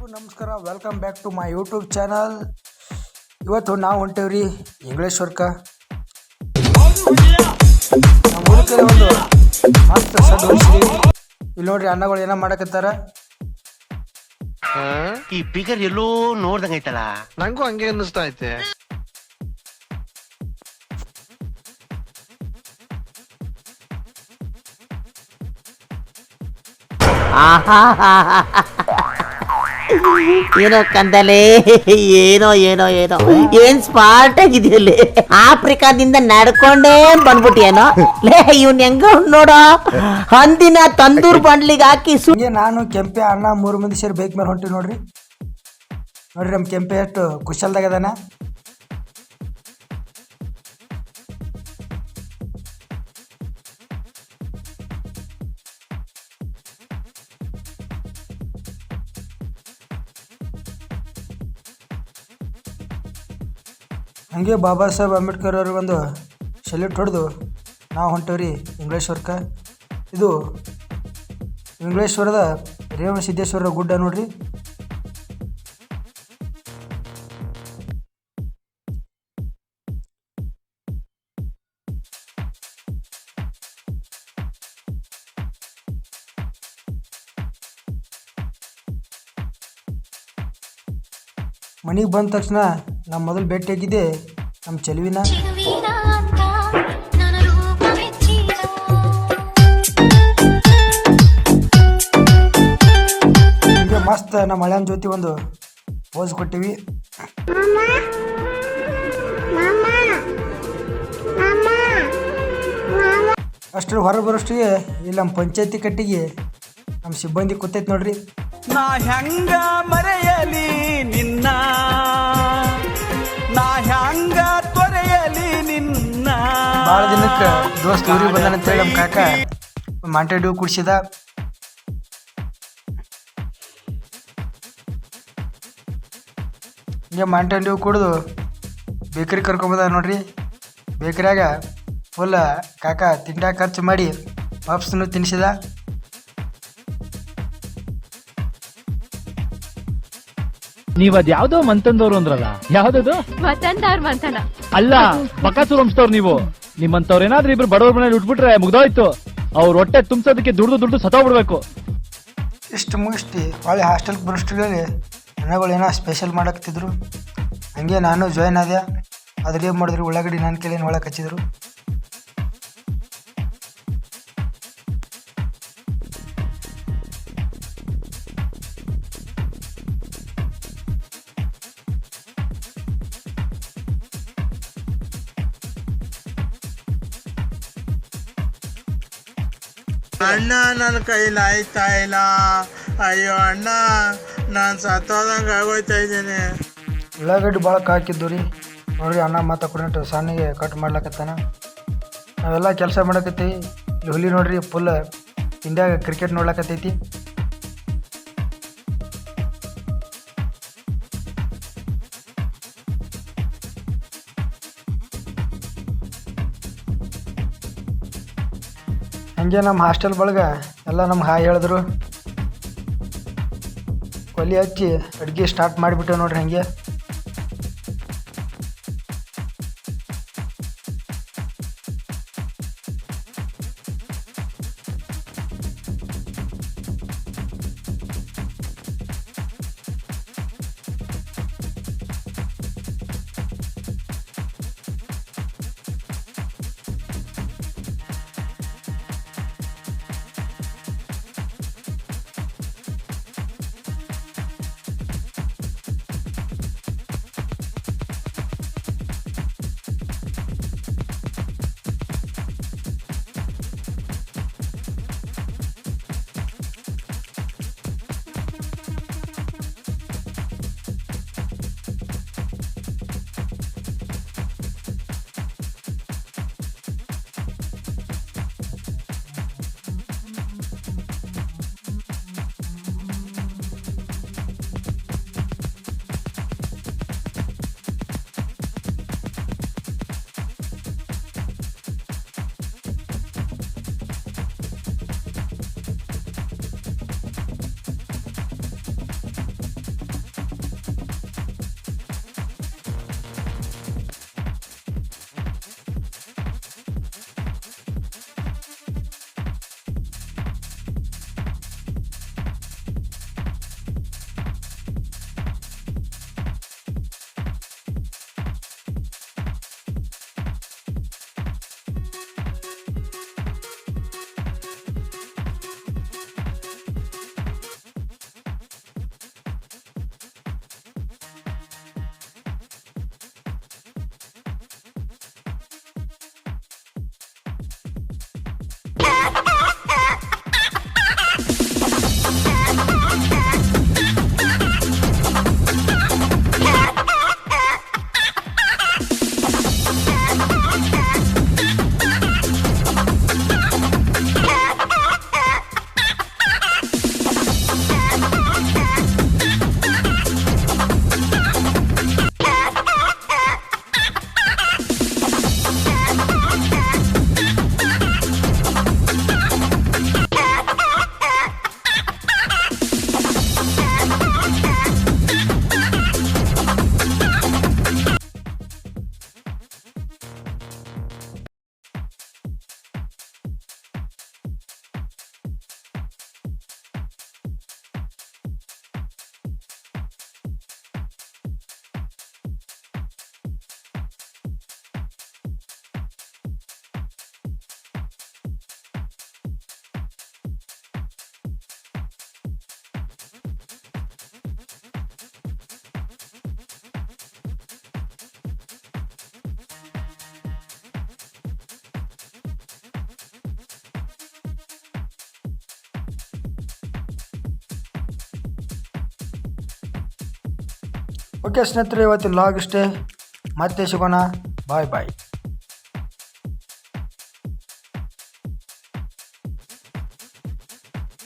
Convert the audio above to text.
ಎಲ್ರಿಗೂ ನಮಸ್ಕಾರ. Welcome back to my YouTube channel. ಇವತ್ತು ನಾವು ಹೊಂಟೇವ್ರಿ ಇಂಗ್ಲೇಶ್ವರ್ಕ. ನಮ್ಮ ಊರಿಗೆ ಒಂದು ಮಸ್ತ್ ಸಡ್ ಹೊಡಿಸಿದೀವಿ. ಇಲ್ಲಿ ನೋಡ್ರಿ ಅಣ್ಣಗಳು ಏನೋ ಮಾಡಕತ್ತಾರ. ಈ ಫಿಗರ್ ಎಲ್ಲೋ ನೋಡ್ದಂಗೈತಲ್ಲ, ನಂಗೂ ಹಂಗೆ ಅನ್ನಿಸ್ತಾ ಐತೆ. ಏನೋ ಕಂದಲೆ, ಏನೋ ಏನೋ ಏನೋ ಏನ್ ಸ್ಮಾರ್ಟ್ ಆಗಿದೆಯಲ್ಲಿ. ಆಫ್ರಿಕಾದಿಂದ ನಡ್ಕೊಂಡೇ ಬಂದ್ಬಿಟ್ಟಿಯೇನೋ. ಲೇ ಇವ್ನ ಹೆಂಗ ನೋಡೋ, ಹಂದಿನ ತಂದೂರ್ ಬಂಡ್ಲಿಗೆ ಹಾಕಿ ಹಿಂಗೆ ನಾನು ಕೆಂಪೆ ಅಣ್ಣ 3 ಮಂದಿ ಸೇರಿ ಬೈಕ್ ಮೇಲೆ ಹೊಂಟಿವಿ ನೋಡ್ರಿ. ನಮ್ಮ ಕೆಂಪೆ ಎಷ್ಟು ಕುಶಲ್ದಾಗ ಅದಾನ. ಹಂಗೆ ಬಾಬಾ ಸಾಹೇಬ್ ಅಂಬೇಡ್ಕರ್ ಅವ್ರಿಗೆ ಒಂದು ಸಲ್ಯೂಟ್ ಹೊಡೆದು ನಾವು ಹೊಂಟೇವ್ರಿ ಇಂಗ್ಲೇಶ್ವರ್ಕ. ಇದು ಇಂಗ್ಲೇಶ್ವರದ ರೇವಣ ಸಿದ್ದೇಶ್ವರ ಗುಡ್ಡ ನೋಡ್ರಿ. ಮನೆಗೆ ಬಂದ ತಕ್ಷಣ ನಮ್ಮ ಮೊದಲು ಭೇಟಿಯಾಗಿದ್ದೆ ನಮ್ಮ ಚೆಲುವಿನ. ಹೀಗೆ ಮಸ್ತ್ ನಮ್ಮ ಹಳೆಯನ ಜೊತೆ ಒಂದು ಪೋಸ್ ಕೊಟ್ಟಿವಿ. ಅಷ್ಟರ ಹೊರ ಬರೋಷ್ಟಿಗೆ ಇಲ್ಲಿ ನಮ್ಮ ಪಂಚಾಯತಿ ಕಟ್ಟಿಗೆ ನಮ್ಮ ಸಿಬ್ಬಂದಿ ಕೂತೈತಿ ನೋಡ್ರಿ. ನಾ ಹೆಂಗ ಮರೆಯಲಿ ನಿನ್ನ, ನಾ ಹೆಂಗ ತೊರೆಯಲಿ ನಿನ್ನ. ಭಾಳ ದಿನಕ್ಕೆ ದೋಸ್ತ್ ಊರಿಗೆ ಬಂದಾನಂತೇಳಿ ನಮ್ಮ ಕಾಕ ಮಾಂಟೆ ಡ್ಯೂ ಕುಡಿಸಿದ. ಹಿಂಗೆ ಮಾಂಟೆ ಡ್ಯೂ ಕುಡಿದು ಬೇಕರಿ ಕರ್ಕೊಂಬಂದ ನೋಡ್ರಿ. ಬೇಕರಿಯಾಗ ಫುಲ್ ಕಾಕ ತಿಂಡಾಗ ಖರ್ಚು ಮಾಡಿ ಪಪ್ಸ್ನು ತಿನ್ನಿಸಿದ. ನೀವ್ ಅದ್ ಯಾವ್ದೋ ಮಂತಂದವ್ರು ಅಂದ್ರಲ್ಲ, ಯಾವ್ದದು ಮತಂದಾರ್ ಮಂತನ ಅಲ್ಲ, ಬಕಾಸೂರ್ ವಂಶದವ್ರು ನೀವು. ನಿಮ್ಮಂತವ್ರ ಏನಾದ್ರೂ ಇಬ್ರು ಬಡವ್ರ ಮನೇಲಿ ಉಟ್ಬಿಟ್ರೆ ಮುಗ್ದೋಯ್ತು. ಅವ್ರ ಹೊಟ್ಟೆ ತುಂಬಿಸೋದಕ್ಕೆ ದುಡ್ದು ಸತ್ತೋಗ್ಬಿಡ್ಬೇಕು. ಇಷ್ಟು ಮುಗಿಸ್ತಿ ಹೊಳ್ಳಿ ಹಾಸ್ಟೆಲ್ಗೆ ಬರೋಷ್ಟ್ರಲ್ಲಿ ಜನಗಳು ಏನೋ ಸ್ಪೆಷಲ್ ಮಾಡಾಕ್ತಿದ್ರು. ಹಂಗೆ ನಾನು ಜಾಯ್ನ್ ಆದೆ. ಅದ್ರಲ್ಲಿ ಏನು ಮಾಡಿದ್ರು, ಉಳ್ಳಾಗಡ್ಡಿ ನನ್ನ ಕೈಲೇನು ಒಳಗೆ ಹಚ್ಚಿದ್ರು. ಅಣ್ಣ ನನ್ನ ಕೈಲಿ ಆಯ್ತಾ ಇಲ್ಲ. ಅಯ್ಯೋ ಅಣ್ಣ, ನಾನು ಸತ್ತೋದಂಗೆ ಆಗೋಯ್ತಾ ಇದ್ದೇನೆ. ಉಳ್ಳಾಗಡ್ಡಿ ಭಾಳ ಹಾಕಿದ್ದು ರೀ ನೋಡ್ರಿ. ಅನ್ನ ಮಾತಾಡ್ಕೊಂಡು ಸಣ್ಣಗೆ ಕಟ್ ಮಾಡ್ಲಕತ್ತಾನ. ನಾವೆಲ್ಲ ಕೆಲಸ ಮಾಡಕತ್ತೀವಿ. ಇಲ್ಲಿ ಹುಲಿ ನೋಡ್ರಿ ಫುಲ್ ಇಂಡಿಯಾಗ ಕ್ರಿಕೆಟ್ ನೋಡ್ಲಕತ್ತೈತಿ. ಹಂಗೆ ನಮ್ಮ ಹಾಸ್ಟೆಲ್ ಬಳಗ ಎಲ್ಲ ನಮ್ಗೆ ಹಾಯ್ ಹೇಳಿದ್ರು. ಒಲಿ ಹಚ್ಚಿ ಅಡುಗೆ ಸ್ಟಾರ್ಟ್ ಮಾಡಿಬಿಟ್ಟೆ ನೋಡ್ರಿ. ಹಂಗೆ ಓಕೆ ಸ್ನೇಹಿತರೆ, ಇವತ್ತಿನ ಲಾಗ್ ಇಷ್ಟೇ. ಮತ್ತೆ ಸಿಗೋಣ. ಬಾಯ್ ಬಾಯ್.